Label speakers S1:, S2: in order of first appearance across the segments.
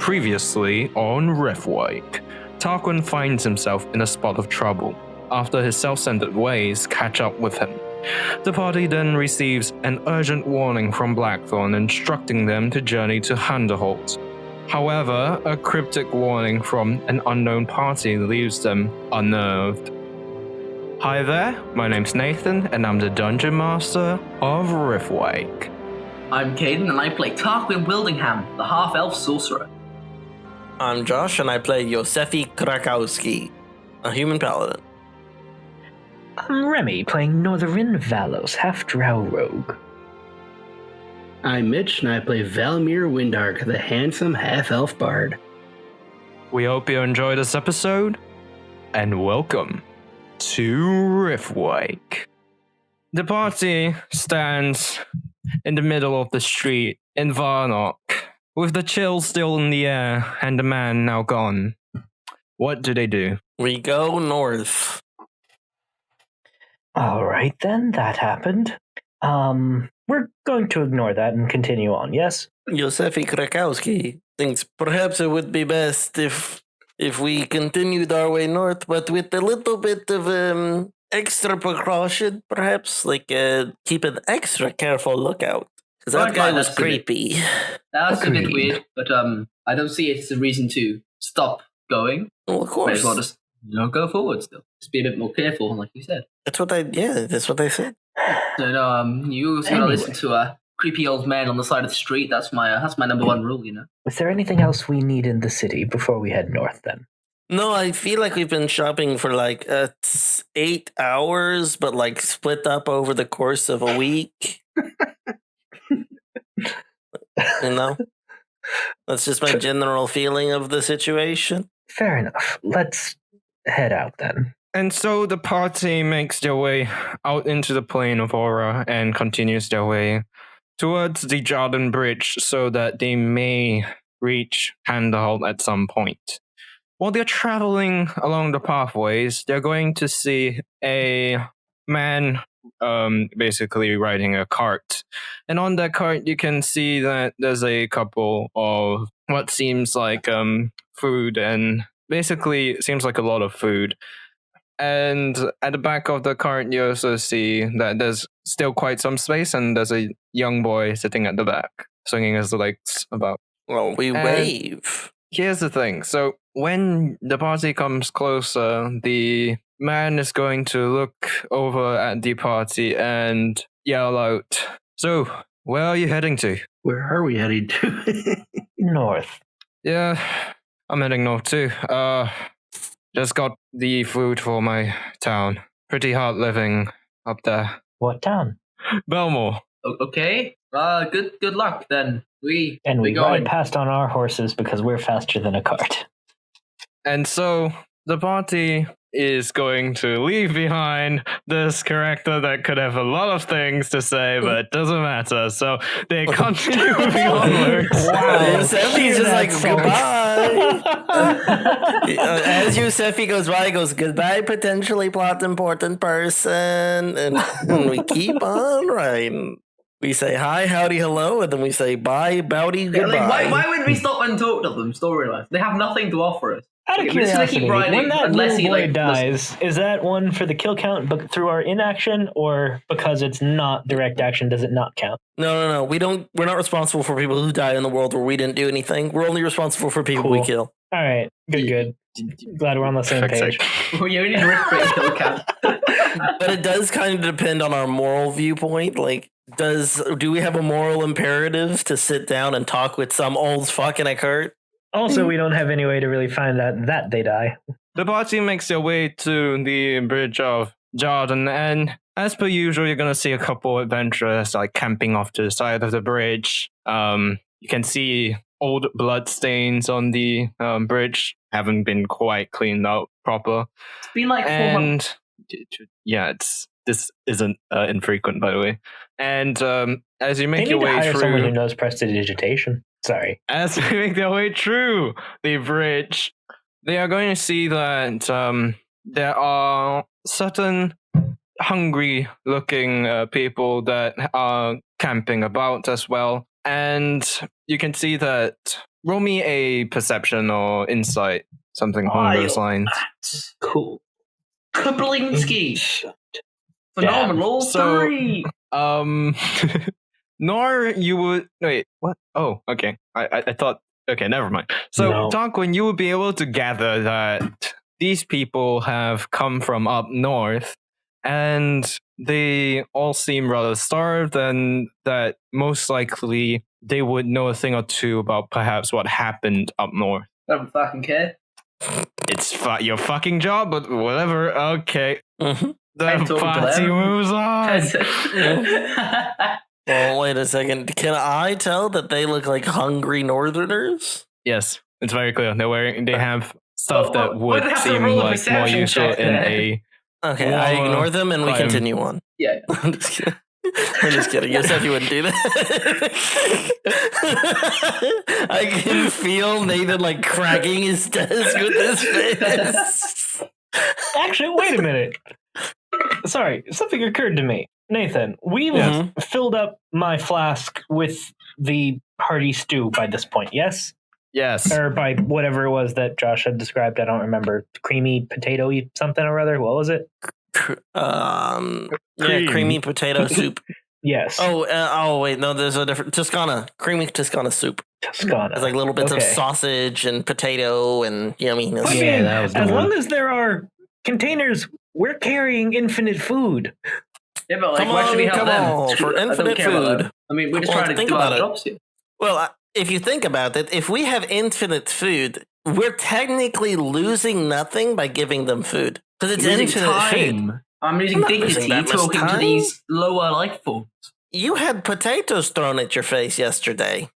S1: Previously on Riftwake, Tarquin finds himself in a spot of trouble after his self-centered ways catch up with him. The party then receives an urgent warning from Blackthorn instructing them to journey to Handerholt. However, a cryptic warning from an unknown party leaves them unnerved. Hi there, my name's Nathan, and I'm the Dungeon Master of Riftwake.
S2: I'm Caden, and I play Tarquin Wildingham, the half-elf sorcerer.
S3: I'm Josh, and I play Josefi Krakowski, a human paladin.
S4: I'm Remy, playing Northern Valos, half-drow rogue.
S5: I'm Mitch, and I play Valmaer Windark, the handsome half-elf bard.
S1: We hope you enjoy this episode, and welcome to Riftwake. The party stands in the middle of the street in Varnock, with the chill still in the air and the man now gone. What do?
S3: We go north.
S4: All right, then, that happened. We're going to ignore that and continue on, yes?
S3: Josefi Krakowski thinks perhaps it would be best if we continued our way north, but with a little bit of extra precaution, perhaps, keep an extra careful lookout. Because that guy was creepy.
S2: That's a bit weird, but I don't see it as a reason to stop going.
S3: Well, of course.
S2: May as well just go forward still. Just be a bit more careful, like you said.
S3: That's what they said.
S2: So you also gotta listen to a creepy old man on the side of the street. That's my number one rule, you know.
S4: Is there anything else we need in the city before we head north, then?
S3: No, I feel like we've been shopping for 8 hours, but split up over the course of a week. You know? That's just my general feeling of the situation.
S4: Fair enough. Let's head out, then.
S1: And so the party makes their way out into the plain of Aura and continues their way towards the Jordan Bridge so that they may reach Handerholt at some point. While they're traveling along the pathways, they're going to see a man basically riding a cart. And on that cart, you can see that there's a couple of what seems like food, and basically it seems like a lot of food. And at the back of the cart, you also see that there's still quite some space, and there's a young boy sitting at the back, swinging his legs about.
S3: Well, we wave.
S1: Here's the thing. So when the party comes closer, the man is going to look over at the party and yell out, "So, where are you heading to?"
S5: Where are we heading to?
S4: North.
S1: Yeah, I'm heading north too. Just got the food for my town. Pretty hard living up there.
S4: What town?
S1: Belmore.
S2: Okay. Good luck then. We
S4: ride past on our horses because we're faster than a cart.
S1: And so the party is going to leave behind this character that could have a lot of things to say, but it doesn't matter. So they continue moving onwards.
S3: Wow. Yosefi's just like, goodbye. As Josefi goes by, he goes, goodbye, potentially plot important person. And we keep on riding. We say hi, howdy, hello, and then we say bye, bowdy, goodbye.
S2: Yeah, why would we stop and talk to them, story-wise? They have nothing to offer us.
S4: Out of curiosity, when that little boy dies, is that one for the kill count but through our inaction, or because it's not direct action, does it not count?
S3: No. We're not responsible for people who die in the world where we didn't do anything. We're only responsible for people we kill.
S4: All right. Good. Glad we're on the same page.
S2: We only need to rip kill count.
S3: But it does kind of depend on our moral viewpoint. Do we have a moral imperative to sit down and talk with some old fuck in a cart?
S4: Also, we don't have any way to really find out that they die.
S1: The party makes their way to the bridge of Jordan, and as per usual, you're going to see a couple adventurers camping off to the side of the bridge. You can see old blood stains on the bridge, haven't been quite cleaned out proper.
S2: It's been 4 months.
S1: Yeah, this isn't infrequent, by the way. And as you make your way through,
S4: someone who knows prestidigitation. Sorry.
S1: As they make their way through the bridge, they are going to see that there are certain hungry-looking people that are camping about as well. And you can see that roll me a perception or insight, something along those lines.
S4: Cool.
S2: Kablinski. Phenomenal.
S1: So,
S2: 3.
S1: Nor you would wait. What? Oh, okay. I thought. Okay, never mind. So,
S4: No.
S1: Tarquin, you would be able to gather that these people have come from up north, and they all seem rather starved, and that most likely they would know a thing or two about perhaps what happened up north.
S2: I don't fucking care.
S1: It's your fucking job, but whatever. Okay.
S3: Mm-hmm.
S1: The party moves on.
S3: Well, wait a second. Can I tell that they look like hungry northerners?
S1: Yes, it's very clear. They have stuff that would
S2: have to
S1: seem
S2: roll a
S1: like more
S2: perception
S1: useful
S2: check
S1: in
S2: there.
S1: a.
S3: Okay, I
S1: Well,
S3: ignore them and we
S1: fine.
S3: continue on.
S2: Yeah.
S3: I'm just kidding. I'm just kidding. You said you wouldn't do that. I can feel Nathan like cracking his desk with his face.
S4: Actually, wait a minute. Sorry, something occurred to me. Nathan, we've filled up my flask with the hearty stew by this point, yes?
S1: Yes.
S4: Or by whatever it was that Josh had described. I don't remember. Creamy potato-y something or other. What was it?
S3: Creamy potato soup.
S4: Yes.
S3: Oh, wait, no, there's a different creamy Toscana soup.
S4: Toscana.
S3: It's like little bits of sausage and potato and yumminess.
S4: I mean,
S5: Yeah, that was the
S4: as
S5: one.
S4: long as there are containers, we're carrying infinite food.
S2: Yeah, but like, why should we help them?
S3: For
S2: I don't
S3: infinite
S2: care about
S3: food.
S2: them. I mean, we're just
S3: Well,
S2: trying to
S3: think
S2: do
S3: about
S2: our
S3: it.
S2: jobs here.
S3: Well, if you think about it, if we have infinite food, we're technically losing nothing by giving them food. Because it's
S2: Losing
S3: infinite food.
S2: time. I'm losing
S3: I'm not losing
S2: dignity
S3: that much
S2: talking to
S3: time.
S2: these lower life forms.
S3: You had potatoes thrown at your face yesterday.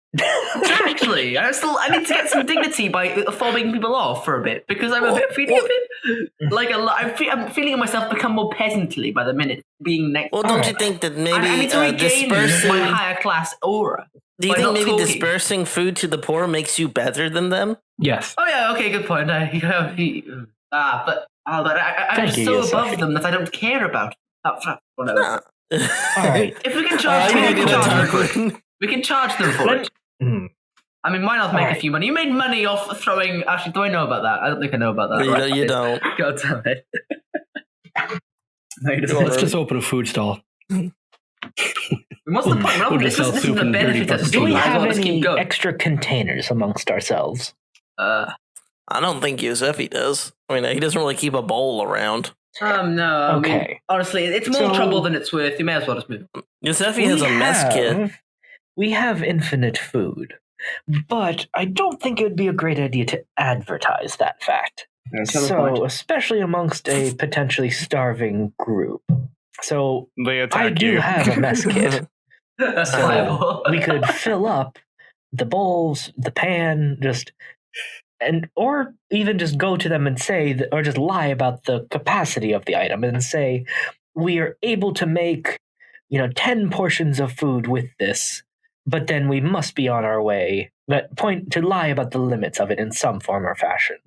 S2: Exactly. I need to get some dignity by fobbing people off for a bit because I'm feeling a bit like I'm feeling myself become more peasantly by the minute being next.
S3: Well, don't you think that maybe
S2: I need to regain
S3: dispersing?
S2: my higher class aura.
S3: Do you
S2: by
S3: think
S2: not
S3: maybe
S2: talking.
S3: dispersing food to the poor makes you better than them?
S5: Yes.
S2: Oh yeah, okay, good point. But I'm
S4: Thank you,
S2: so
S4: Josefi.
S2: above them that I don't care about. Whatever.
S3: Nah.
S4: All right.
S2: If we can charge them,
S3: Tarquin.
S2: we can charge them for it. I mean, why not make a few money? You made money off throwing. Actually, do I know about that? I don't think I know about that. Right?
S3: You don't.
S2: God damn it. No, you just
S5: Let's just open a food stall.
S2: What's the point?
S5: We'll just sell
S2: This is
S5: soup
S2: the
S5: and dirty
S2: benefit of
S5: fucking
S4: Do we
S2: Steam.
S5: food.
S4: have
S2: Let's keep
S4: any
S2: going.
S4: extra containers amongst ourselves?
S3: I don't think Josefi does. I mean, he doesn't really keep a bowl around.
S2: No. I mean,
S4: Okay.
S2: honestly, it's more
S4: So-
S2: trouble than it's worth. You may as well just move.
S3: Josefi has a mess kit.
S4: We have infinite food, but I don't think it would be a great idea to advertise that fact. So, especially amongst a potentially starving group. So,
S1: They attack
S4: I do
S1: you.
S4: have a mess kit.
S2: That's
S4: So
S2: viable.
S4: we could fill up the bowls, the pan, or even just go to them and say, or just lie about the capacity of the item and say, we are able to make, 10 portions of food with this, but then we must be on our way. But to lie about the limits of it in some form or fashion.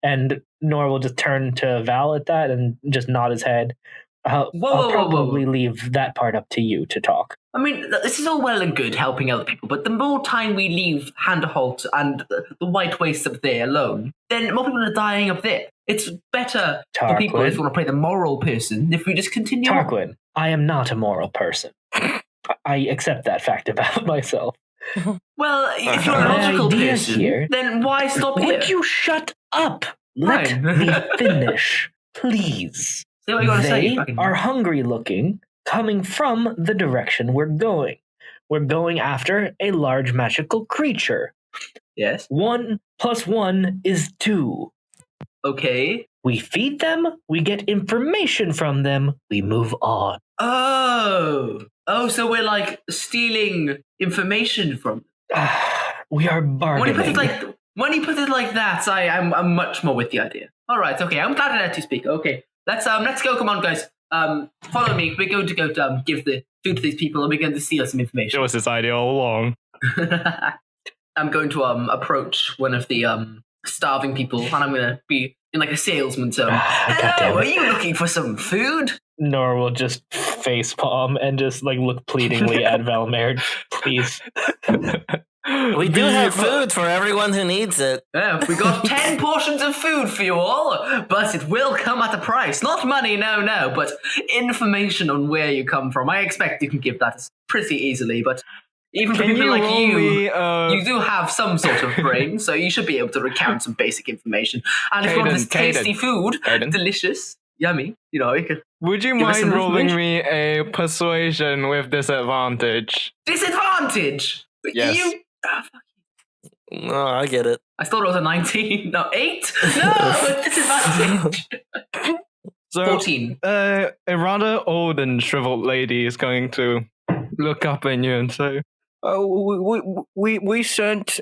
S4: And Nor will just turn to Val at that and just nod his head. I'll probably leave that part up to you to talk.
S2: I mean, this is all well and good helping other people, but the more time we leave Handerholt and the White Waste up there alone, then more people are dying up there. It's better for people if you want to play the moral person if we just continue on.
S4: Tarquin, I am not a moral person. I accept that fact about myself.
S2: Well, if you're a logical
S4: idea
S2: person,
S4: here-
S2: then why stop here?
S4: Would you shut up? Let
S2: Fine.
S4: me finish, please.
S2: Say what you gotta say.
S4: They
S2: you fucking-
S4: are hungry looking, coming from the direction we're going. We're going after a large magical creature.
S2: Yes.
S4: 1 + 1 is 2.
S2: Okay.
S4: We feed them, we get information from them, we move on.
S2: Oh, so we're like stealing information from.
S4: We are
S2: When
S4: bargaining.
S2: you put it like that, I'm much more with the idea. All right, okay, I'm glad I let you speak. Okay, let's go. Come on, guys. Follow me. We're going to go give the food to these people, and we're going to steal some
S1: It
S2: information.
S1: was this idea all along.
S2: I'm going to approach one of the starving people, and I'm going to be in like a salesman tone. Hello, are you looking for some food?
S4: Nor will just facepalm and just look pleadingly at Valmaer. Please.
S3: We do have food for everyone who needs it.
S2: Yeah, we got 10 portions of food for you all, but it will come at a price. Not money, no, but information on where you come from. I expect you can give that pretty easily, but even for people like you, you do have some sort of brain, so you should be able to recount some basic information. And if you want this tasty food, delicious, yummy, you can...
S1: Would you mind rolling me a persuasion with disadvantage?
S2: Disadvantage?
S1: Yes.
S3: No, I get it.
S2: I thought it was a 19. No, 8? No, disadvantage.
S1: So,
S2: 14.
S1: A rather old and shriveled lady is going to look up at you and say, "Oh, we sent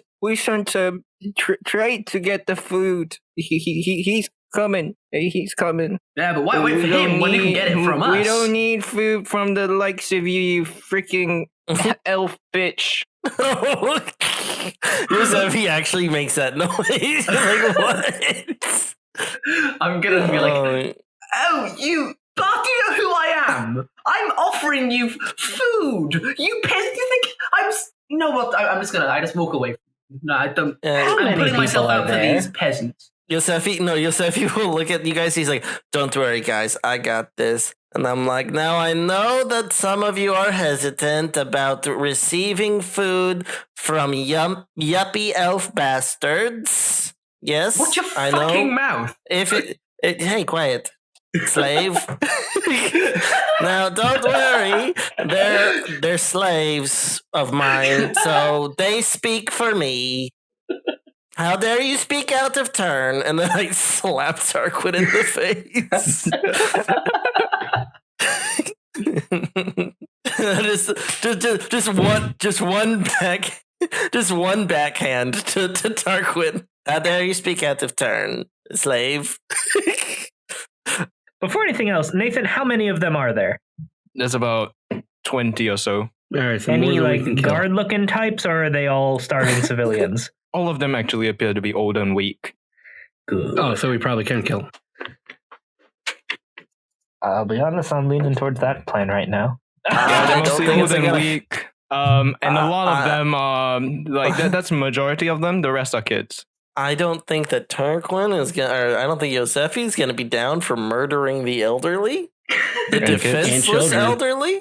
S1: Trade to get the food. He's coming. He's coming.
S2: Yeah, but why wait for him when you can get it from us?
S1: We don't need food from the likes of you freaking elf bitch."
S3: Josefi actually makes that noise. Like, what?
S2: I'm gonna be like, oh, you... But do you know who I am? I'm offering you food. You peasant. You think I'm... You know what? I just walk away. No, I don't... I'm putting myself out for these peasants.
S3: Josefi will look at you guys. He's like, "Don't worry, guys. I got this." And I'm like, "Now I know that some of you are hesitant about receiving food from yuppie elf bastards. Yes,
S2: Watch your
S3: I
S2: fucking
S3: know.
S2: mouth.
S3: Hey, quiet, slave. Now, don't worry. They're slaves of mine, so they speak for me. How dare you speak out of turn?" And then I slap Tarquin in the face. just one backhand to Tarquin. How dare you speak out of turn, slave?
S4: Before anything else, Nathan, how many of them are there?
S1: There's about 20 or so.
S5: All right, so
S4: Any
S5: more than we can kill.
S4: guard-looking types, or are they all starving civilians?
S1: All of them actually appear to be old and weak.
S4: Good.
S5: Oh, so we probably can kill.
S4: I'll be honest, I'm leaning towards that plan right now.
S1: Yeah, they're mostly
S3: think
S1: old
S3: it's
S1: and
S3: gonna-
S1: weak. And a lot of them are that's the majority of them. The rest are kids.
S3: I don't think that Tarquin is gonna. Or I don't think Josefi is gonna be down for murdering the elderly, the
S5: And
S3: defenseless
S5: children.
S3: elderly.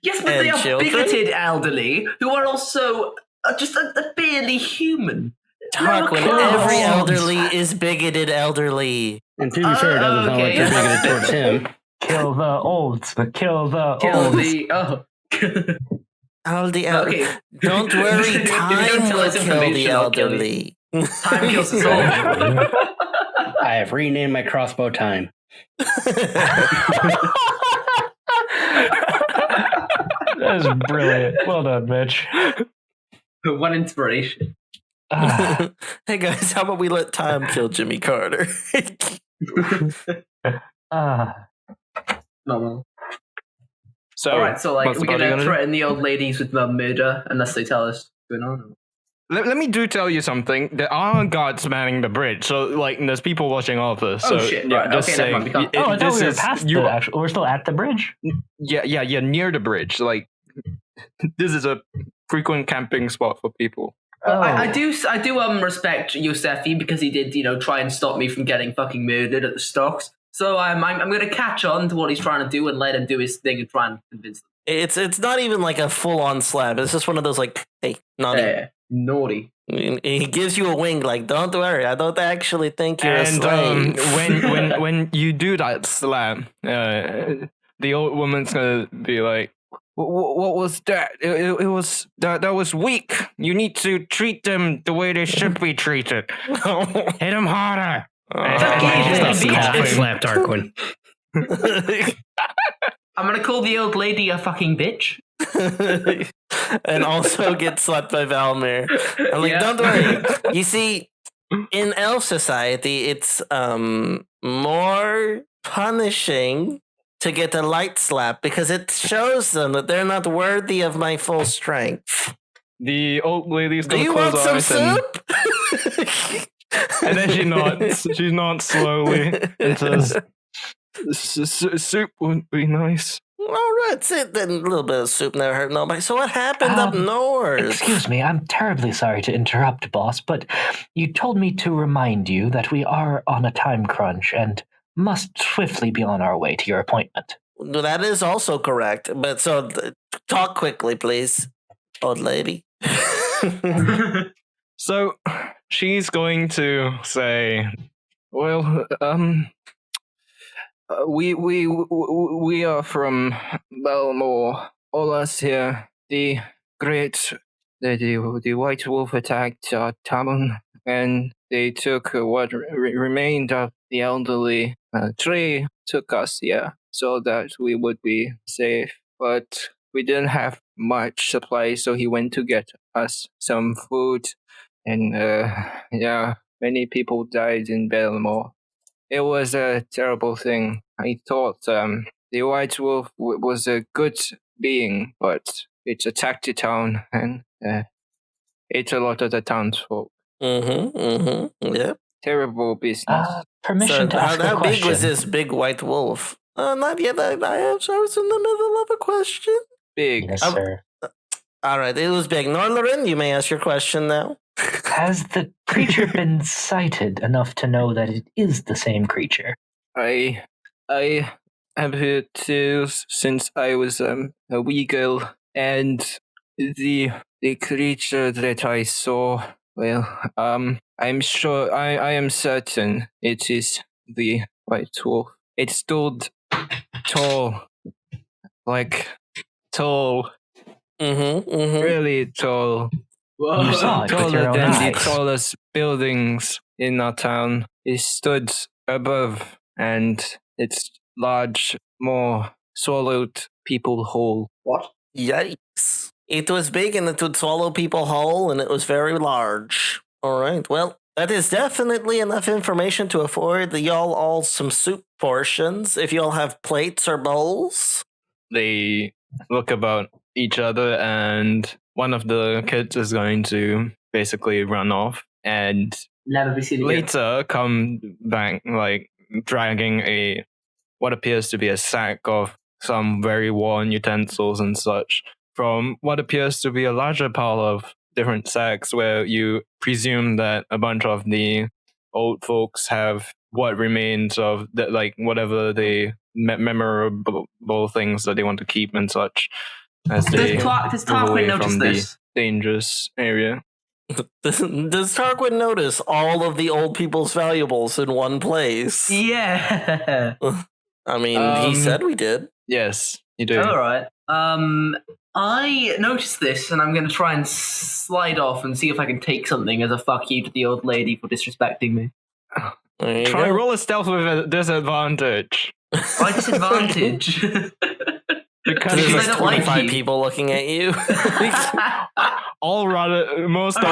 S2: Yes, but
S3: And
S2: they are
S3: children?
S2: bigoted elderly who are also just a barely human.
S3: Tarquin,
S2: No,
S3: every
S2: kids.
S3: elderly is bigoted elderly.
S5: And to be fair, it doesn't sound like
S2: okay.
S5: they're bigoted towards him.
S4: Kill the olds, but kill the
S2: Kill
S4: olds.
S2: the
S3: All the elderly.
S2: Okay.
S3: Don't worry,
S2: If you don't
S3: time
S2: tell
S3: will
S2: us
S3: kill the
S2: information, I'll kill you.
S3: elderly.
S2: Time kills us all.
S5: I have renamed my crossbow Time.
S4: That is brilliant. Well done, Mitch.
S2: One inspiration.
S3: Hey guys, how about we let time kill Jimmy Carter?
S2: Normal.
S1: So,
S2: Alright, so like
S1: what's the
S2: we're
S1: party
S2: gonna
S1: do?
S2: threaten the old ladies with murder unless they tell us what's going on.
S1: Let me tell you something. There are guards manning the bridge, so like there's people watching all of this.
S2: Oh,
S1: So,
S2: shit,
S1: yeah,
S2: right,
S1: just
S2: okay, never
S1: saying.
S2: mind, we can't-
S4: I thought we were
S1: This
S4: past
S1: is you.
S4: the actual. We're still at the bridge.
S1: Yeah, near the bridge. Like this is a frequent camping spot for people.
S2: I do respect Josefi because he did try and stop me from getting fucking murdered at the stocks. So I'm gonna catch on to what he's trying to do and let him do his thing and try and convince them.
S3: It's not even like a full on slap. It's just one of those like, hey, naughty.
S2: Naughty.
S3: He gives you a wink, like, don't worry, I don't actually think you're a
S1: And
S3: slave.
S1: when you do that slap, the old woman's gonna be like, "What was that? It was that was weak. You need to treat them the way they should be treated. Hit them harder."
S5: Slap Tarquin.
S2: I'm gonna call the old lady a fucking bitch.
S3: And also get slapped by Valmaer. I'm like, don't worry. You see, in elf society, it's more punishing to get a light slap because it shows them that they're not worthy of my full strength.
S1: The old lady's
S3: Do
S1: gonna
S3: you
S1: close
S3: want
S1: her
S3: some
S1: eyes
S3: soup?
S1: and then she nods slowly and says, "Soup would be nice."
S3: All right, sit then. A little bit of soup never hurt nobody. So what happened up north?
S4: Excuse me, I'm terribly sorry to interrupt, boss, but you told me to remind you that we are on a time crunch and must swiftly be on our way to your appointment.
S3: That is also correct. But talk quickly, please, old lady.
S1: So she's going to say, "Well, we are from Valmaer. All us here. The White Wolf attacked our town, and they took what remained of the elderly tree. Took us here so that we would be safe, but we didn't have much supply, so he went to get us some food, and many people died in Valmaer. It was a terrible thing. I thought the White Wolf was a good being, but it attacked the town and ate a lot of the townsfolk.
S3: Yeah.
S1: Terrible business.
S4: Permission to ask a
S3: how
S4: question.
S3: big was this big white wolf? Not yet. I was in the middle of a question.
S1: Big.
S4: Yes, sir.
S3: All right, it was big. Norlarin, you may ask your question now.
S4: Has the creature been sighted enough to know that it is the same creature?
S1: I have heard tales since I was a wee girl, and the creature that I saw, well, I'm sure, I am certain it is the White Wolf. It stood tall, really tall.
S4: You saw it with your
S1: Taller
S4: own
S1: than the
S4: eyes.
S1: tallest buildings in our town. It stood above, and its large maw swallowed people whole.
S2: What?
S3: Yikes. It was big and it would swallow people whole, and it was very large. All right, well, that is definitely enough information to afford y'all all some soup portions, if y'all have plates or bowls.
S1: They look about each other, and one of the kids is going to basically run off, and
S2: Never be seen again.
S1: later come back, dragging what appears to be a sack of some very worn utensils and such from what appears to be a larger pile of different sacks, where you presume that a bunch of the old folks have what remains of whatever the memorable things that they want to keep and such, as they
S2: Does
S1: move
S2: Tarquin
S1: away
S2: notice
S1: from
S2: this?
S1: the dangerous area.
S3: Does Tarquin notice all of the old people's valuables in one place?
S2: Yeah.
S3: I mean, he said we did.
S1: Yes, you do.
S2: All right. I noticed this, and I'm going to try and slide off and see if I can take something as a fuck you to the old lady for disrespecting me.
S3: There you
S1: Try
S3: go.
S1: roll a stealth with a disadvantage.
S2: By disadvantage.
S1: Because
S3: There's
S2: I
S3: like
S2: don't like
S3: 25
S2: you.
S3: people looking at you.
S1: all rather most of
S2: Oh,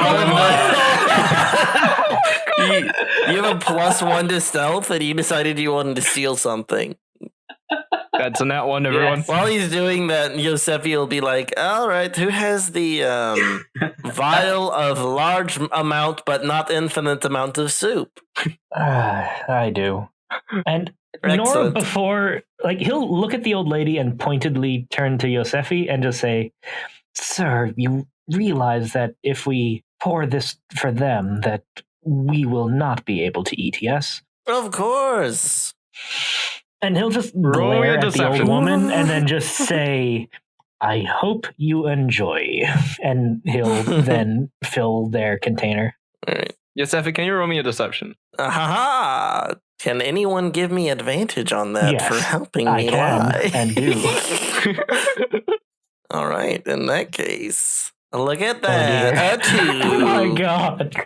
S1: them.
S3: you have a +1 to stealth, and you decided you wanted to steal something.
S1: That's a nat one, everyone.
S2: Yes.
S3: While he's doing that, Josefi will be like, all right, who has the vial of large amount but not infinite amount of soup?
S4: I do. And Nora,
S3: Excellent.
S4: before, he'll look at the old lady and pointedly turn to Josefi and just say, "Sir, you realize that if we pour this for them, that we will not be able to eat, yes?"
S3: Of course.
S4: And he'll just
S1: Roll
S4: glare
S1: your
S4: at the old
S1: deception.
S4: woman and then just say, "I hope you enjoy." And he'll then fill their container.
S3: All right.
S1: Josefi, can you roll me a deception?
S3: Ha! Can anyone give me advantage on that
S4: Yes,
S3: for helping
S4: I
S3: me
S4: can
S3: lie?
S4: and do.
S3: All right, in that case, look at
S4: dear.
S3: that. A 2.
S4: Oh my god.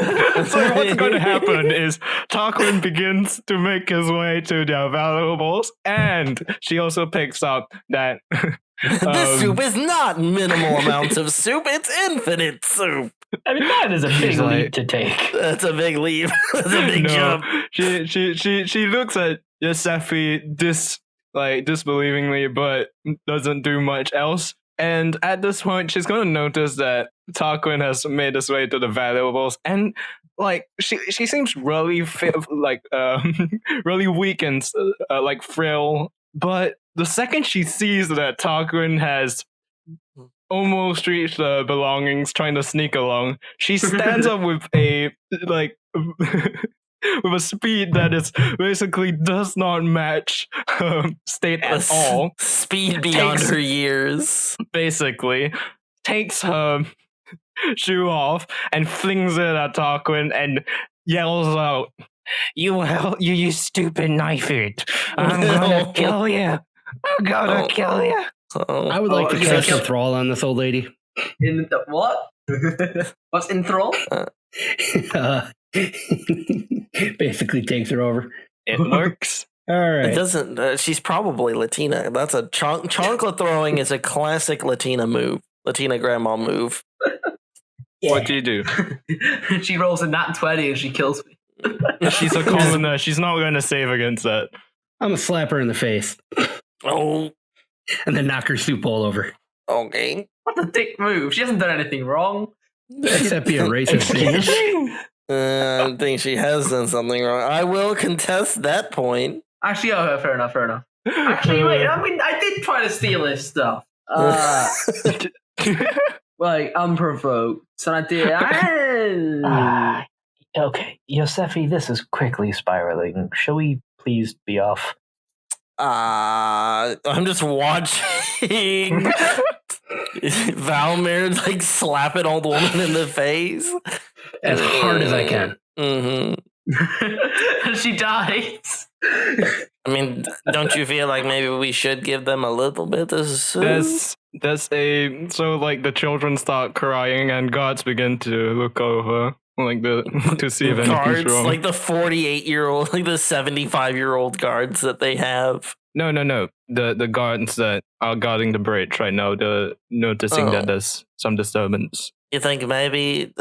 S1: So what's going to happen is Tarquin begins to make his way to their valuables, and she also picks up that
S3: This soup is not minimal amounts of soup, it's infinite soup.
S4: I mean, that is a big
S1: She's like-
S4: leap to take.
S3: That's a big leap. That's a big jump.
S1: She looks at Josefi disbelievingly, but doesn't do much else. And at this point, she's going to notice that Tarquin has made his way to the valuables, and she seems really really weak and frail. But the second she sees that Tarquin has almost reached the belongings, trying to sneak along, she stands up with a with a speed that is basically does not match state at all.
S3: Speed beyond her years.
S1: Basically, takes her shoe off and flings it at Tarquin and yells out, you stupid knifehead. I'm gonna kill you. I'm gonna kill you.
S5: I would like to cast enthrall on this old lady.
S2: In the what? What's enthrall?
S5: Basically takes her over.
S1: It works.
S5: All right.
S3: It doesn't. She's probably Latina. That's a chancla throwing is a classic Latina move. Latina grandma move.
S1: Yeah. What do you do?
S2: She rolls a nat 20 and she kills me.
S1: She's a commoner. She's not going to save against that.
S5: I'm going to slap her in the face.
S3: Oh.
S5: And then knock her soup bowl over.
S3: Okay.
S2: What a dick move. She hasn't done anything wrong.
S5: Except be a racist bitch.
S3: I don't think she has done something wrong. I will contest that point.
S2: Actually, fair enough. Actually, wait, I mean, I did try to steal his stuff. Like, unprovoked. So I did.
S4: Okay, Josefi, this is quickly spiraling. Shall we please be off?
S3: I'm just watching Valmaer like slap an old woman in the face
S5: as hard as I can.
S3: Mm-hmm.
S2: And she dies.
S3: I mean, don't you feel like maybe we should give them a little bit of soup?
S1: So like the children start crying and guards begin to look over to see if anything's wrong.
S3: Like the 48-year-old, like the 75-year-old guards that they have.
S1: No. The guards that are guarding the bridge right now, they're noticing that there's some disturbance.
S3: You think maybe,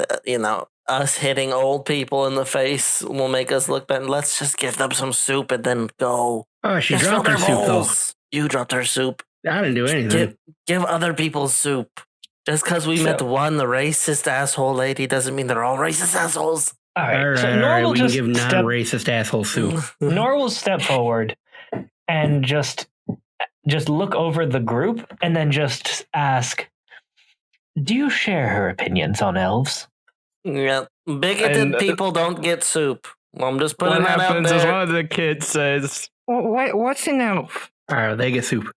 S3: us hitting old people in the face will make us look better? Let's just give them some soup and then go.
S5: Oh, she dropped her soup, though.
S3: You dropped her soup.
S5: I didn't do anything.
S3: Give other people soup. Just because we met one racist asshole lady doesn't mean they're all racist assholes.
S4: All right.
S5: So Nor will just give non-racist asshole soup.
S4: Nor will step forward and just look over the group and then just ask, do you share her opinions on elves?
S3: Yeah, bigoted people don't get soup. I'm just putting that out there.
S1: What happens is one of the kids says, what's an elf?
S5: They get soup.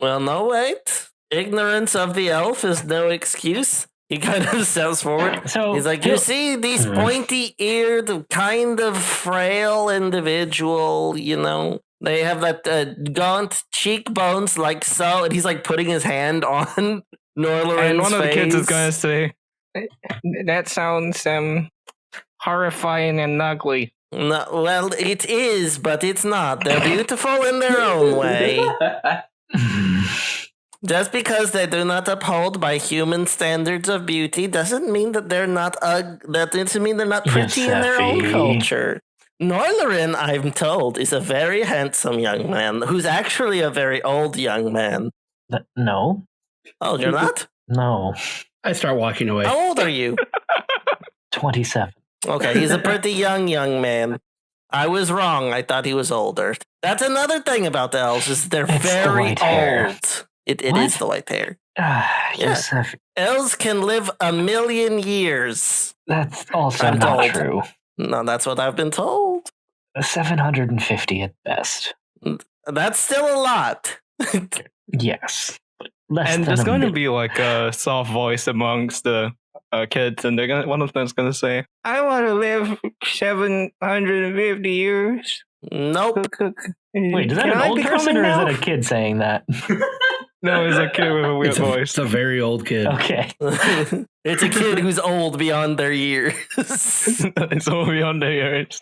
S3: Well, no, wait. Ignorance of the elf is no excuse. He kind of steps forward. So he's like, you see these pointy-eared, kind of frail individual, they have that gaunt cheekbones like so, and he's like putting his hand on Norlarin's face.
S1: And one of the kids is going to say, that sounds horrifying and ugly.
S3: No, well, it is, but it's not. They're beautiful in their own way. Just because they do not uphold by human standards of beauty doesn't mean that they're not that doesn't mean they're not pretty in their own culture. Norlarin, I'm told, is a very handsome young man who's actually a very old young man.
S4: No.
S3: Oh, you're not?
S4: No.
S5: I start walking away.
S3: How old are you?
S4: 27.
S3: Okay, he's a pretty young man. I was wrong. I thought he was older. That's another thing about the elves is they're very old.
S4: Hair.
S3: It is the white hair.
S4: Yes.
S3: Elves can live 1,000,000 years.
S4: That's also not true.
S3: No, that's what I've been told.
S4: 750 at best.
S3: That's still a lot.
S4: Yes.
S1: And there's going to be like a soft voice amongst the kids, and one of them's going to say, I want to live 750 years.
S3: Nope.
S4: Wait, is that an old person or is it a kid saying that?
S1: No, it's a kid with a weird voice.
S5: It's a very old kid.
S4: Okay.
S3: It's a kid who's old beyond their years.
S1: It's old beyond their years.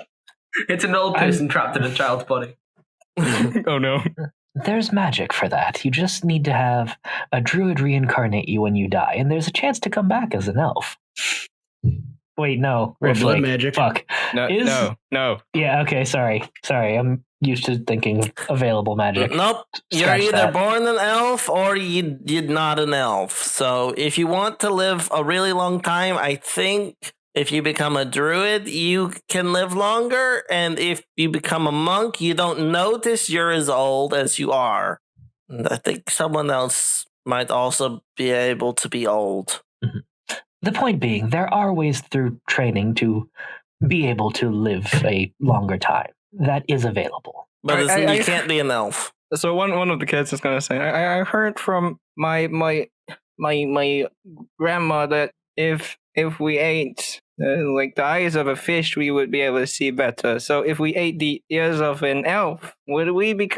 S2: It's an old person trapped in a child's body.
S1: Oh no.
S4: There's magic for that. You just need to have a druid reincarnate you when you die, and there's a chance to come back as an elf. Wait, no.
S5: Blood magic.
S4: Fuck.
S1: No.
S4: Yeah, okay, sorry. I'm used to thinking available magic.
S3: Nope. You're either born an elf or you're not an elf. So if you want to live a really long time, I think if you become a druid, you can live longer. And if you become a monk, you don't notice you're as old as you are. I think someone else might also be able to be old.
S4: The point being, there are ways through training to be able to live a longer time. That is available.
S3: But you can't be an elf.
S1: So one of the kids is gonna say, I heard from my grandma that if we ate like the eyes of a fish, we would be able to see better. So if we ate the ears of an elf, will we be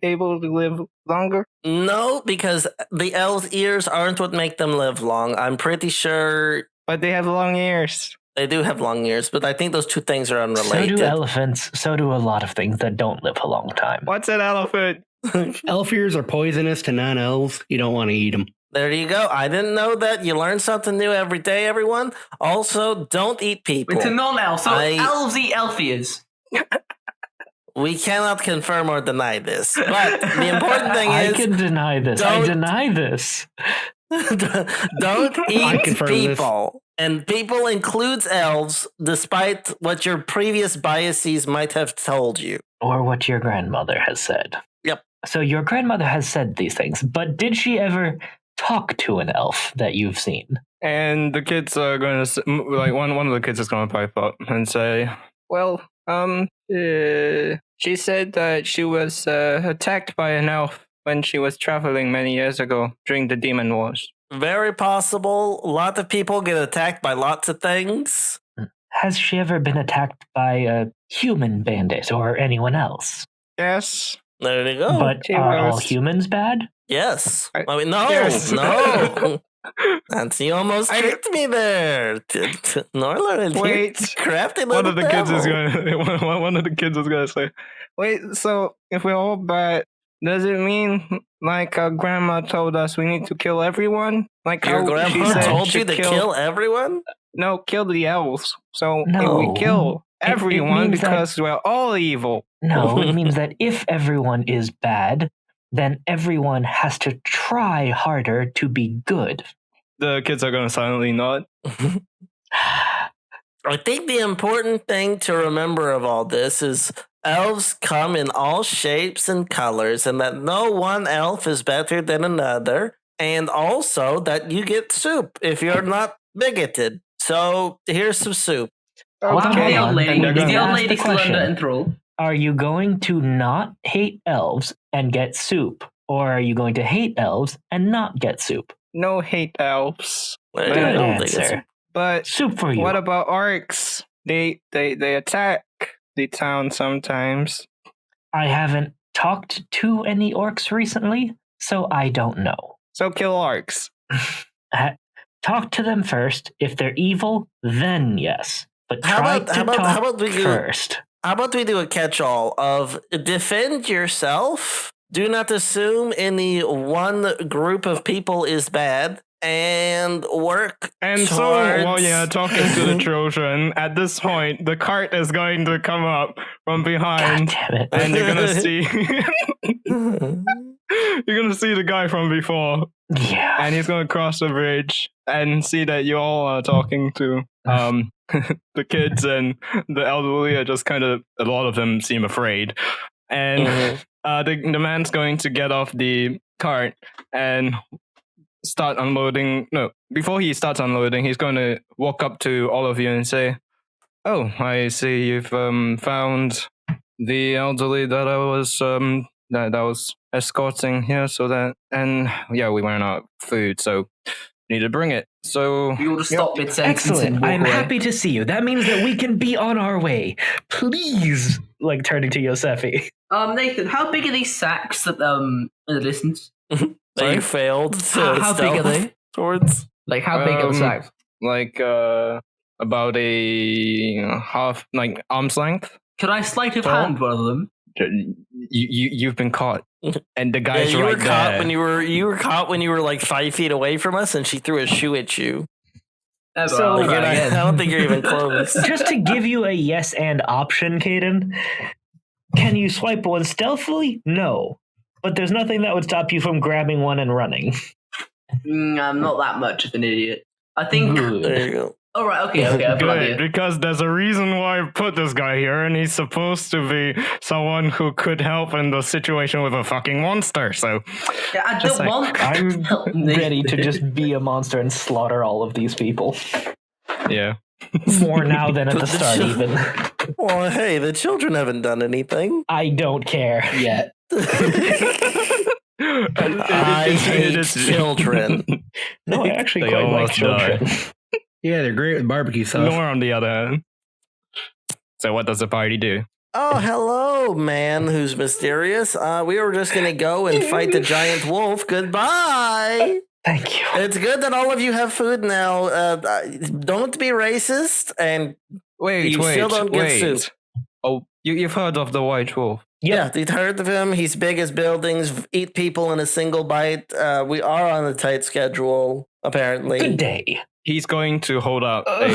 S1: able to live longer?
S3: No, because the elves' ears aren't what make them live long. I'm pretty sure.
S1: But they have long ears.
S3: They do have long ears, but I think those two things are unrelated.
S4: So do elephants. So do a lot of things that don't live a long time.
S1: What's an elephant?
S5: Elf ears are poisonous to non-elves. You don't want to eat them.
S3: There you go. I didn't know that. You learn something new every day, everyone. Also, don't eat people.
S2: It's a non-elf, so elves eat elf ears.
S3: We cannot confirm or deny this. But the important thing is...
S4: I can deny this. I deny this.
S3: Don't eat people. And people includes elves, despite what your previous biases might have told you.
S4: Or what your grandmother has said.
S3: Yep.
S4: So your grandmother has said these things, but did she ever talk to an elf that you've seen?
S1: And the kids are going to, like, one of the kids is going to pipe up and say, well, she said that she was attacked by an elf when she was traveling many years ago during the Demon Wars.
S3: Very possible. A lot of people get attacked by lots of things.
S4: Has she ever been attacked by a human bandit or anyone else?
S1: Yes.
S3: There you go.
S4: But are all humans bad?
S3: Yes. I mean, no,
S1: yes.
S3: No. Nancy almost tricked me there. Norland,
S1: wait.
S3: Crafty
S1: One of the
S3: devil.
S1: kids is going. One of the kids is going to say, "Wait. So if we're all bad, does it mean like grandma told us we need to kill everyone? Like
S3: your grandma told you to kill everyone?
S1: No, kill the elves. So
S4: No.
S1: if we kill everyone
S4: means
S1: because we're all evil.
S4: No, it means that if everyone is bad, then everyone has to try harder to be good.
S1: The kids are going to silently nod.
S3: I think the important thing to remember of all this is elves come in all shapes and colors, and that no one elf is better than another, and also that you get soup if you're not bigoted. So here's some soup.
S4: Hold on,
S2: The old
S4: hold on.
S2: lady, the old
S4: Ask
S2: lady
S4: the
S2: still
S4: question.
S2: under enthrall.
S4: Are you going to not hate elves and get soup? Or are you going to hate elves and not get soup?
S1: No hate elves.
S3: Good
S4: Good
S3: old
S4: answer.
S1: But
S4: Soup for you.
S1: what about orcs? They attack the town sometimes.
S4: I haven't talked to any orcs recently, so I don't know.
S1: So kill orcs.
S4: Talk to them first. If they're evil, then yes. But try to talk first.
S3: How about we do a catch-all of defend yourself, do not assume any one group of people is bad, and work
S1: And
S3: towards...
S1: so, while you're talking to the children, at this point, the cart is going to come up from behind.
S4: God damn it.
S1: And you're going to see... you're going to see the guy from before.
S4: Yeah.
S1: And he's going to cross the bridge and see that you all are talking to the kids, and the elderly are just kind of, a lot of them seem afraid. And the man's going to get off the cart and start unloading. No, before he starts unloading, he's going to walk up to all of you and say, "Oh, I see you've found the elderly that I was that I was escorting here. So that, and yeah, we ran out of food, so need to bring it. So
S2: We ought to stop mid-sentence.
S4: Excellent.
S2: and walk
S4: I'm
S2: away.
S4: happy to see you. That means that we can be on our way. Please." Like turning to Josefi.
S2: Nathan, how big are these sacks that in the distance?
S3: that you failed to
S2: How big are they?
S3: towards?
S2: Like how big are the sacks?
S1: like about a half, like arm's length.
S2: Could I sleight of hand one of them?
S1: You've been caught, and the guy's
S3: you
S1: right
S3: were caught
S1: there.
S3: when you were caught when you were like 5 feet away from us, and she threw a shoe at you.
S4: So-
S3: Like, I don't think you're even close.
S4: Just to give you a yes and option, Caden, can you swipe one stealthily? No. But there's nothing that would stop you from grabbing one and running.
S2: I'm not that much of an idiot. I think
S4: Good.
S3: There you go.
S2: All right, okay, I believe
S1: Good,
S2: you.
S1: because there's a reason why I put this guy here, and he's supposed to be someone who could help in the situation with a fucking monster. So
S2: Yeah, I
S1: Just
S2: don't
S1: like-
S2: want
S4: I'm
S2: help.
S4: ready to just be a monster and slaughter all of these people.
S1: yeah.
S4: More now than at the start, even.
S3: Well, hey, the children haven't done anything.
S4: I don't care.
S5: Yet.
S3: I hate children.
S4: No, I actually
S1: They
S4: quite like
S1: almost die.
S4: children.
S5: Yeah, they're great with barbecue sauce.
S1: Nor on the other hand. So what does the party do?
S3: Oh, hello, man who's mysterious. We were just gonna go and fight the giant wolf. Goodbye.
S4: Thank you.
S3: It's good that all of you have food now. Don't be racist, and
S1: Wait,
S3: You still don't get soup.
S1: Oh, you've heard of the White Wolf?
S3: yeah, you've heard of him. He's big as buildings, eat people in a single bite. We are on a tight schedule, apparently.
S4: Good day.
S1: He's going to hold up a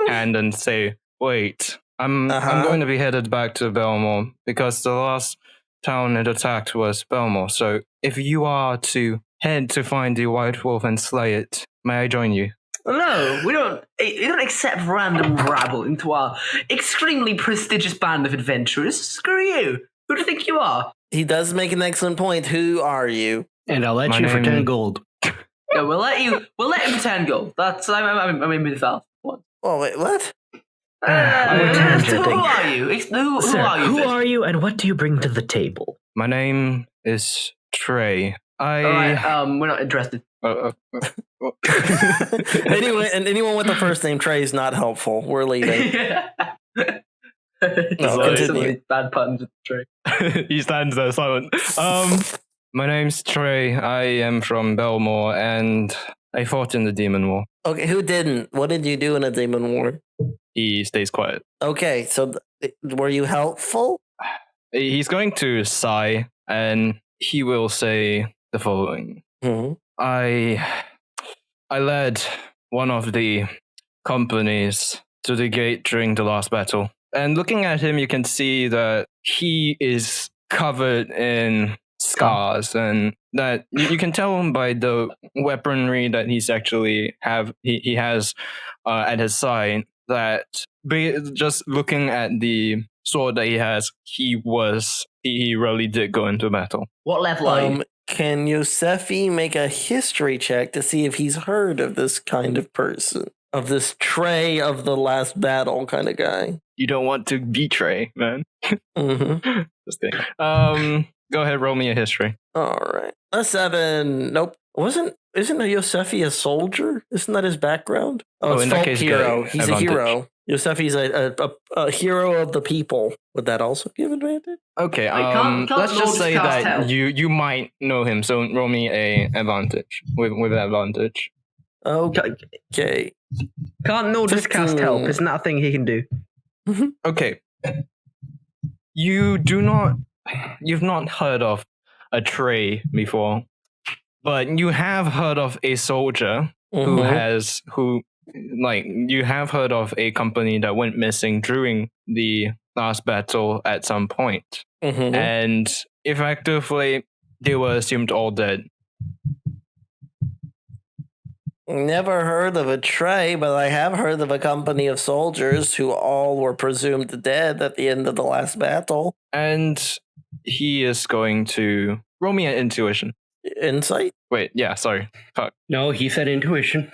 S1: hand and say, "Wait, I'm
S3: Uh-huh.
S1: going to be headed back to Valmaer because the last town it attacked was Valmaer. So if you are to head to find the White Wolf and slay it, may I join you?"
S2: No, we don't accept random rabble into our extremely prestigious band of adventurers. Screw you. Who do you think you are?
S3: He does make an excellent point. Who are you?
S5: And I'll let
S1: My
S5: you for
S1: name-
S5: 10 gold.
S2: Yeah, we'll let him for 10 gold. That's I'm in with that one.
S3: Oh, wait, what?
S4: We're
S2: Who
S4: tangenting.
S2: are you? Who
S4: Sir,
S2: are you?
S4: who
S2: Fitz?
S4: are you and what do you bring to the table?
S1: My name is Trey.
S2: All right, we're not interested.
S3: Anyway, and anyone with the first name Trey is not helpful. We're leaving. Continue.
S2: Bad puns with the trick.
S1: He stands there silent. My name's Trey. I am from Valmaer, and I fought in the Demon War.
S3: Okay, who didn't? What did you do in a demon war?
S1: He stays quiet.
S3: Okay, so were you helpful?
S1: He's going to sigh, and he will say the following.
S3: Hmm.
S1: I led one of the companies to the gate during the last battle. And looking at him, you can see that he is covered in scars, and that you can tell him by the weaponry that he has at his side, that just looking at the sword that he has, he really did go into battle.
S2: What level are you?
S3: Can Josefi make a history check to see if he's heard of this kind of person? Of this Trey of the last battle kind of guy?
S1: You don't want to betray, man.
S3: Mm-hmm.
S1: Just kidding. Go ahead, roll me a history.
S3: All right. A 7. Nope. Isn't Josefi a soldier? Isn't that his background?
S1: Oh,
S3: it's
S1: in that
S3: folk
S1: case,
S3: hero.
S1: good
S3: He's
S1: advantage.
S3: a hero. Josefi's a hero of the people. Would that also give advantage?
S1: Okay,
S2: can't
S1: let's just
S2: Lord
S1: say
S2: cast
S1: that
S2: help?
S1: you might know him, so roll me a advantage with advantage.
S3: Okay.
S2: Can't Nordis cast
S3: 15.
S2: help? Isn't that a thing he can do?
S1: Okay, you've not heard of a Trey before, but you have heard of a soldier
S3: Mhm.
S1: you have heard of a company that went missing during the last battle at some point,
S3: Mhm.
S1: and effectively they were assumed all dead.
S3: Never heard of a Trey, but I have heard of a company of soldiers who all were presumed dead at the end of the last battle.
S1: And he is going to roll me an intuition.
S3: Insight?
S1: Wait, yeah, sorry. Fuck.
S5: No, he said intuition.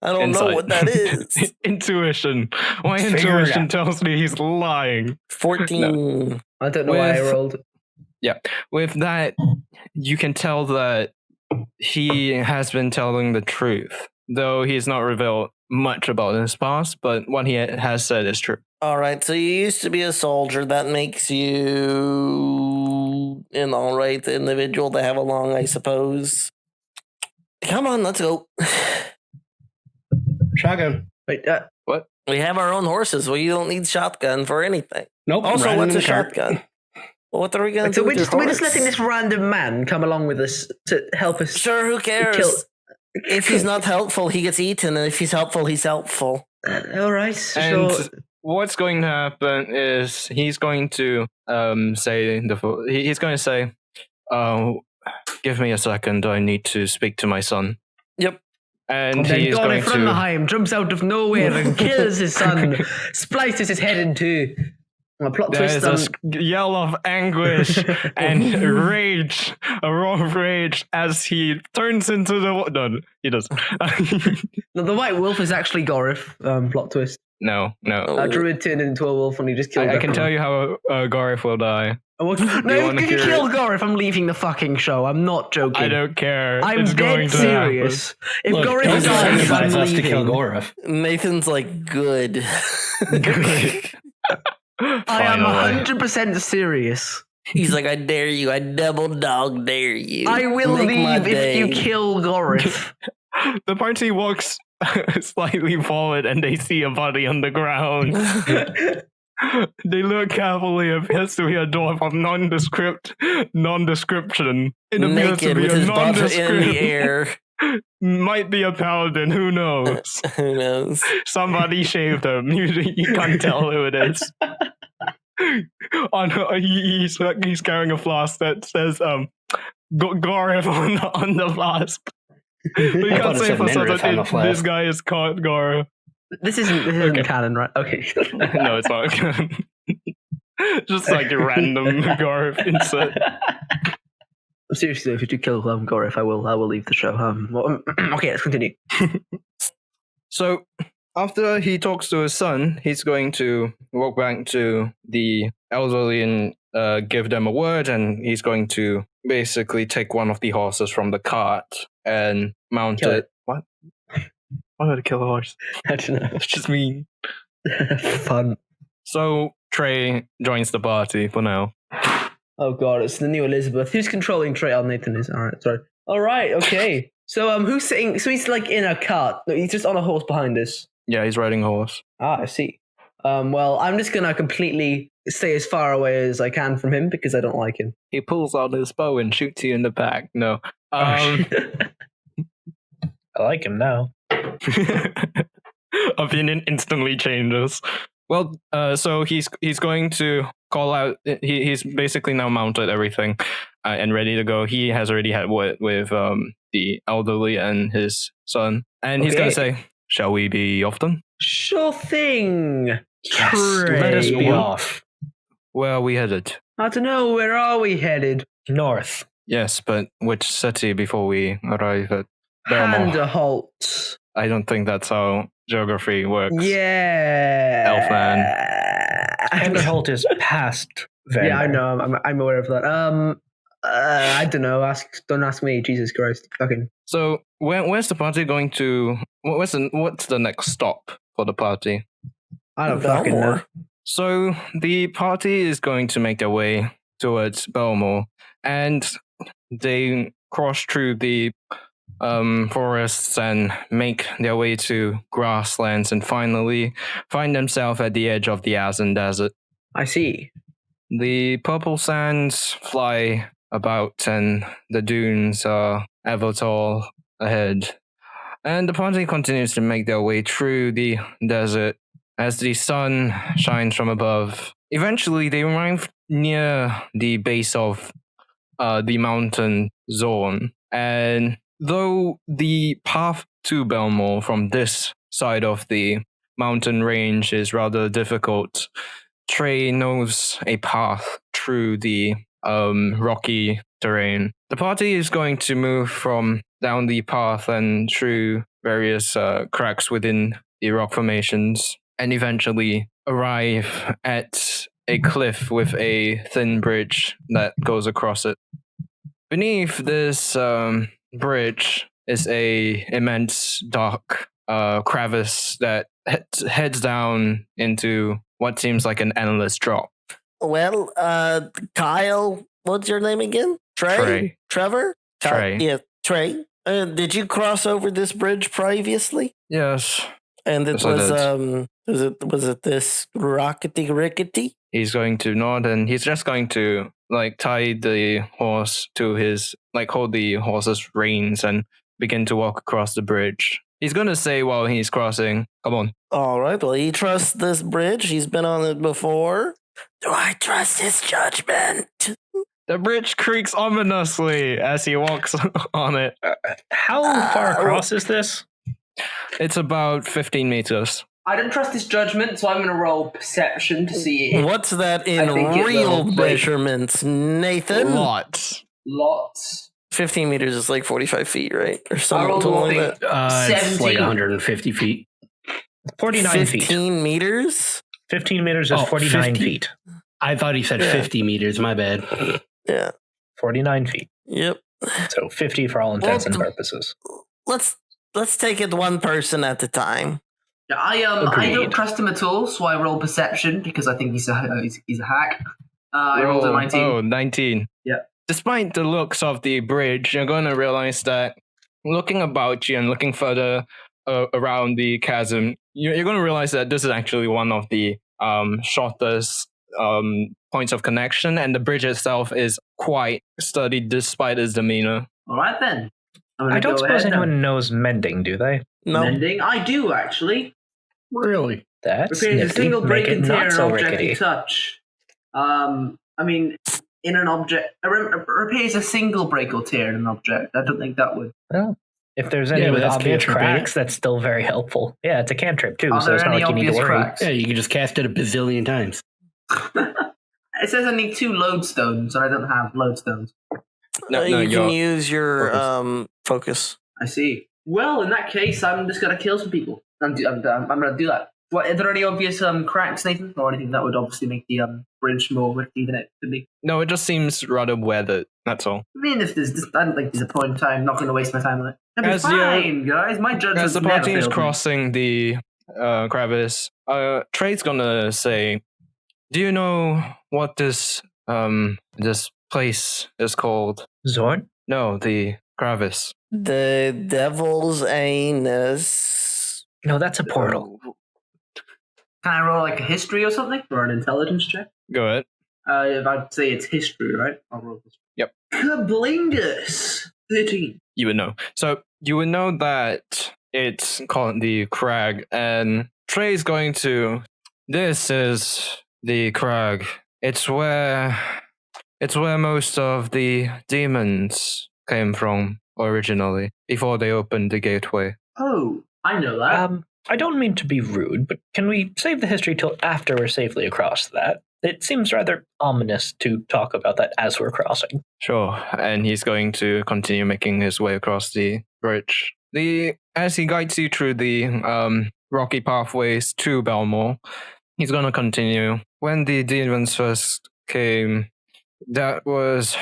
S3: I don't know
S1: Insight.
S3: what that is.
S1: Intuition. My
S5: Figure it
S1: intuition
S5: out.
S1: tells me he's lying.
S3: 14.
S2: I don't know why I
S1: With-
S2: rolled.
S1: With that, you can tell that he has been telling the truth, though he's not revealed much about his past, but what he has said is true.
S3: All right, so you used to be a soldier. That makes you an all right individual to have along, I suppose. Come on, let's go.
S5: Shotgun.
S2: Wait,
S3: We have our own horses. Well, you don't need shotgun for anything.
S5: Nope.
S3: Also,
S5: riding
S3: what's
S5: in
S3: a
S5: the cart.
S3: shotgun? Well, what are we going to
S2: so
S3: do
S2: we're
S3: with your
S2: just
S3: horse?
S2: letting this random man come along with us to help us.
S3: Sure, who cares?
S2: Kill-
S3: If he's not helpful, he gets eaten, and if he's helpful, he's helpful.
S2: All right,
S1: And
S2: sure.
S1: what's going to happen is he's going to he's going to say, "Give me a second. I need to speak to my son."
S3: Yep.
S1: And
S2: then
S1: he's going
S2: Gorif from
S1: to.
S2: behind jumps out of nowhere and kills his son, splices his head in two. A plot
S1: There
S2: twist.
S1: is a yell of anguish and rage, a raw rage, as he turns into the. No, he doesn't.
S2: No, the white wolf is actually Gorif. Plot twist.
S1: No.
S2: Druid turned into a wolf and he just killed.
S1: I can tell you how Gareth will die.
S2: No, if you kill Gorif, I'm leaving the fucking show. I'm not joking.
S1: I don't care.
S2: I'm
S1: it's going
S2: dead
S1: to
S2: serious. If Gorif
S5: don't
S2: dies, I'm
S5: incentivize us to kill
S2: leaving.
S5: Gorif.
S3: Nathan's like, good.
S1: Good.
S2: I am 100% serious.
S3: He's like, I dare you. I double dog dare you.
S2: I will
S3: Make my
S2: leave if you
S3: day.
S2: kill Gorif.
S1: The party walks slightly forward and they see a body on the ground. They look carefully. It appears to be a dwarf of nondescription. It appears to
S3: Naked
S1: be
S3: with
S1: a
S3: his butt in the
S1: nondescript.
S3: air.
S1: Might be a paladin. Who knows?
S3: Who knows?
S1: Somebody shaved him. You can't tell who it is. He's carrying a flask that says Gareth on the flask. We
S5: I
S1: can't
S5: thought it
S1: say
S5: said
S1: for certain
S5: Minrith on the
S1: this
S5: flask.
S1: guy is called Gareth.
S2: This isn't canon, right? Okay.
S1: No, it's not. Just like a random Gareth insert.
S2: Seriously, if you do kill Gorif, I will leave the show. Okay, let's continue.
S1: So after he talks to his son, he's going to walk back to the elderly and give them a word, and he's going to basically take one of the horses from the cart and mount
S2: Kill
S1: it. What? Why would I kill a horse?
S2: I don't know.
S1: That's just mean.
S2: Fun.
S1: So Trey joins the party for now.
S2: Oh god, it's the new Elizabeth. Who's controlling Trey? Oh, Nathan is. Alright, sorry. Alright, okay. So who's sitting? So he's like in a cart. No, he's just on a horse behind us.
S1: Yeah, he's riding a horse.
S2: Ah, I see. Well, I'm just gonna completely stay as far away as I can from him because I don't like him.
S1: He pulls out his bow and shoots you in the back. No.
S4: I like him now.
S1: Opinion instantly changes. Well, so he's going to call out. He's basically now mounted everything and ready to go. He has already had word with the elderly and his son, and he's going to say, "Shall we be off then?"
S2: Sure thing.
S4: Yes,
S2: Trey.
S4: let us be off.
S1: Where are we headed?
S2: I don't know. Where are we headed?
S4: North.
S1: Yes, but which city before we arrive at Valmaer?
S2: Handerholt.
S1: I don't think that's how geography works.
S2: Yeah.
S1: Elfman.
S4: Handerholt is past Valmaer.
S2: Yeah, I know. I'm aware of that. I don't know. Don't ask me. Jesus Christ. Fucking.
S1: So where's the party going to? What's the next stop for the party?
S2: I don't fucking know.
S1: So the party is going to make their way towards Valmaer, and they cross through the forests and make their way to grasslands, and finally find themselves at the edge of the Azan Desert.
S2: I see.
S1: The purple sands fly about, and the dunes are ever tall ahead. And the party continues to make their way through the desert as the sun shines from above. Eventually, they arrive near the base of the mountain zone. And though the path to Valmaer from this side of the mountain range is rather difficult, Trey knows a path through the rocky terrain. The party is going to move from down the path and through various cracks within the rock formations, and eventually arrive at a cliff with a thin bridge that goes across it. Beneath this bridge is a immense dark crevice that heads down into what seems like an endless drop.
S3: Well, Kyle, what's your name again?
S1: Trey.
S3: Trevor?
S1: Trey.
S3: Yeah, Trey. Did you cross over this bridge previously?
S1: Yes.
S3: And it
S1: Yes, I
S3: was was it this rockety rickety?
S1: He's going to nod, and he's just going to tie the horse to his hold the horse's reins and begin to walk across the bridge. He's going to say while he's crossing, "Come on."
S3: All right. Well, he trusts this bridge. He's been on it before. Do I trust his judgment?
S1: The bridge creaks ominously as he walks on it.
S4: How far across is this?
S1: It's about 15 meters.
S2: I don't trust his judgment, so I'm going to roll perception to see if
S3: What's that in
S2: I think it
S3: real
S2: will break.
S3: measurements, Nathan?
S1: Lots.
S3: 15 meters is like 45 feet, right? Or
S2: I
S3: something,
S2: rolled
S3: something
S2: a
S3: like that.
S5: It's like
S2: 17.
S5: 150 feet.
S4: 49 feet.
S3: 15 meters?
S4: 15 meters is
S5: Oh,
S4: 49
S5: 50.
S4: feet.
S5: I thought he said
S3: Yeah.
S5: 50 meters. My bad.
S3: Yeah.
S4: 49 feet.
S3: Yep.
S4: So 50 for all intents and purposes.
S3: Let's take it one person at a time.
S2: Yeah, I
S4: Agreed.
S2: don't trust him at all, so I roll perception because I think he's a hack. I rolled a 19.
S1: Oh, 19.
S2: Yeah.
S1: Despite the looks of the bridge, you're going to realize that looking about you and looking further around the chasm, you're going to realize that this is actually one of the shortest points of connection, and the bridge itself is quite sturdy despite its demeanor.
S2: All right then.
S4: I don't suppose anyone knows mending, do they?
S3: No.
S2: Mending? I do actually.
S5: Really?
S4: That's
S2: Repairs a
S4: nifty.
S2: single break
S4: Make it
S2: and tear
S4: not
S2: an
S4: so
S2: object
S4: rickety.
S2: you touch. I mean, in an object, repairs a single break or tear in an object. I don't think that would.
S4: Well, if there's any
S5: Yeah, but
S4: with
S5: that's
S4: obvious
S5: cantrip, ain't
S4: cracks, that's still very helpful. Yeah, it's a cantrip too,
S2: Are
S4: so
S2: there
S4: it's not
S2: any
S4: like you need to
S2: obvious
S4: worry.
S2: cracks?
S5: Yeah, you can just cast it a bazillion times.
S2: It says I need 2 lodestones, and I don't have lodestones.
S1: No,
S3: you
S1: you're-
S3: can use your focus.
S2: I see. Well, in that case, I'm just gonna kill some people. I'm gonna do that. What? Are there any obvious cracks, Nathan, or anything that would obviously make the bridge more rickety than it could be?
S1: No, it just seems rather weathered. That's all.
S2: I mean, if there's, I don't think there's a point in time. I'm not going to waste my time on it. It'll be
S1: As the,
S2: fine, guys. My judgment
S1: As the
S2: never
S1: party is
S2: failed me.
S1: crossing the crevice, Trey's gonna say, "Do you know what this place is called?"
S4: Zorn?
S1: No, the crevice.
S3: The devil's anus.
S4: No, that's a portal.
S2: Can I roll like a history or something, or an intelligence check?
S1: Go ahead.
S2: If I'd say it's history, right? I'll roll this.
S1: Yep.
S2: Kablingus! 13.
S1: You would know. So you would know that it's called the Krag, and Trey's going to. This is the Krag. It's where most of the demons came from originally, before they opened the gateway.
S2: Oh, I know that.
S4: I don't mean to be rude, but can we save the history till after we're safely across that? It seems rather ominous to talk about that as we're crossing.
S1: Sure, and he's going to continue making his way across the bridge. As he guides you through the rocky pathways to Valmaer, he's going to continue. When the demons first came, that was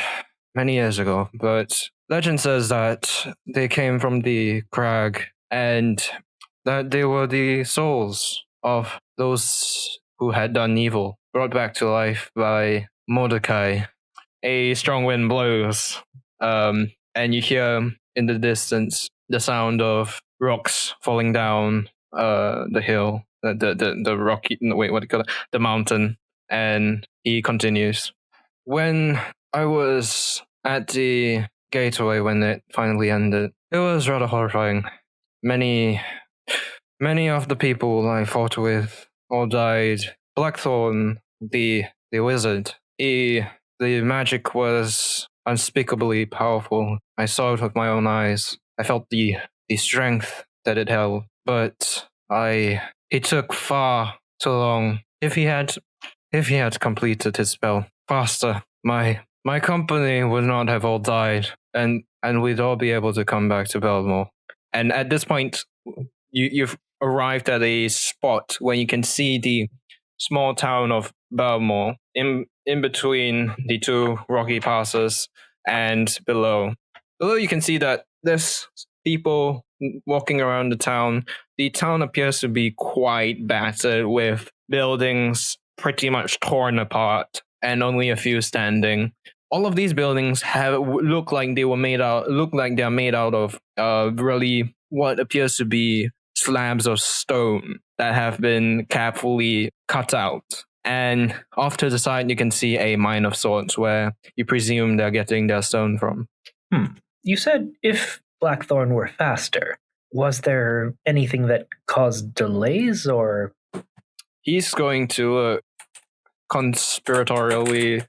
S1: many years ago, but legend says that they came from the Krag, and that they were the souls of those who had done evil, brought back to life by Mordecai. A strong wind blows, and you hear in the distance the sound of rocks falling down the hill, the rocky, wait, what do you call it? The mountain. And he continues. When I was at the gateway when it finally ended, it was rather horrifying. Many of the people I fought with all died. Blackthorn, the wizard, the magic was unspeakably powerful. I saw it with my own eyes. I felt the strength that it held, but it took far too long. If he had completed his spell faster, my company would not have all died, and we'd all be able to come back to Valmaer. And at this point, you've arrived at a spot where you can see the small town of Valmaer in between the two rocky passes, and below you can see that there's people walking around the town. The town appears to be quite battered, with buildings pretty much torn apart and only a few standing. All of these buildings look like they're made out of really what appears to be slabs of stone that have been carefully cut out. And off to the side, you can see a mine of sorts where you presume they're getting their stone from.
S4: You said if Blackthorn were faster. Was there anything that caused delays, or?
S1: He's going to look conspiratorially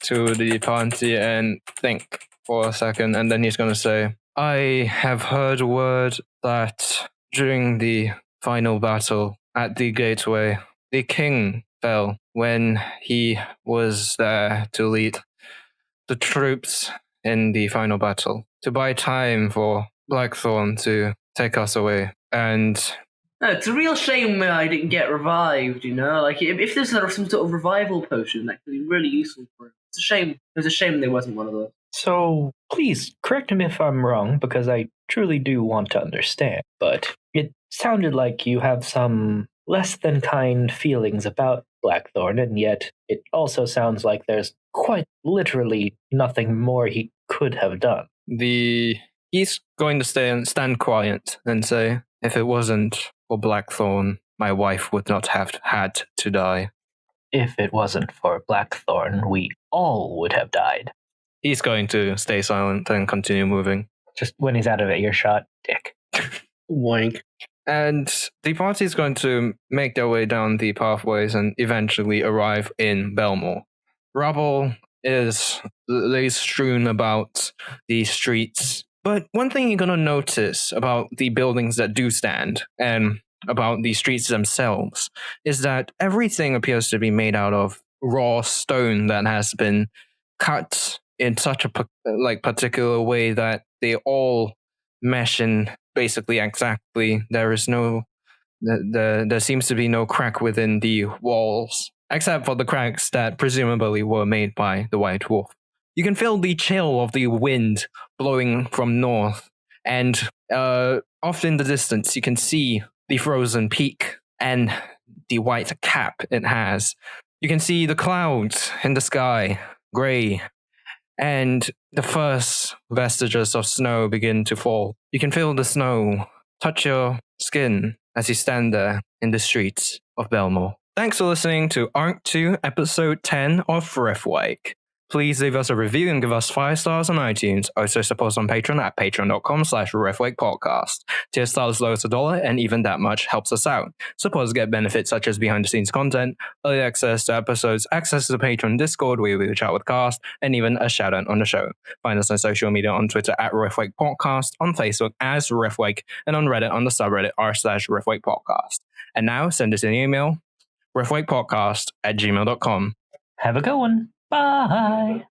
S1: to the party and think for a second, and then he's going to say, I have heard word that during the final battle at the gateway, the king fell when he was there to lead the troops in the final battle to buy time for Blackthorn to take us away. And
S2: it's a real shame I didn't get revived, Like, if there's some sort of revival potion, that could be really useful for him. It's a shame. It was a shame there wasn't one of those.
S4: So, please, correct me if I'm wrong, because I truly do want to understand, but it sounded like you have some less than kind feelings about Blackthorn, and yet it also sounds like there's quite literally nothing more he could have done.
S1: He's going to stand quiet and say, if it wasn't for Blackthorn, my wife would not have had to die.
S4: If it wasn't for Blackthorn, we all would have died.
S1: He's going to stay silent and continue moving.
S4: Just when he's out of earshot, dick.
S5: Wank.
S1: And the party is going to make their way down the pathways and eventually arrive in Valmaer. Rubble lays strewn about the streets. But one thing you're going to notice about the buildings that do stand and about the streets themselves is that everything appears to be made out of raw stone that has been cut in such a particular way that they all mesh in basically exactly. There seems to be no crack within the walls, except for the cracks that presumably were made by the White Wolf. You can feel the chill of the wind blowing from north, and off in the distance you can see the frozen peak and the white cap it has. You can see the clouds in the sky, grey, and the first vestiges of snow begin to fall. You can feel the snow touch your skin as you stand there in the streets of Valmaer. Thanks for listening to Arc 2, Episode 10 of Riftwake. Please leave us a review and give us 5 stars on iTunes. Also support us on Patreon at patreon.com/riftwakepodcast. Tier stars as low as $1, and even that much helps us out. Supporters get benefits such as behind-the-scenes content, early access to episodes, access to the Patreon Discord where we chat with cast, and even a shout-out on the show. Find us on social media on Twitter at riftwakepodcast, on Facebook as Riftwake, and on Reddit on the subreddit r/riftwakepodcast. And now, send us an email, riftwakepodcast@gmail.com.
S4: Have a good one. Bye.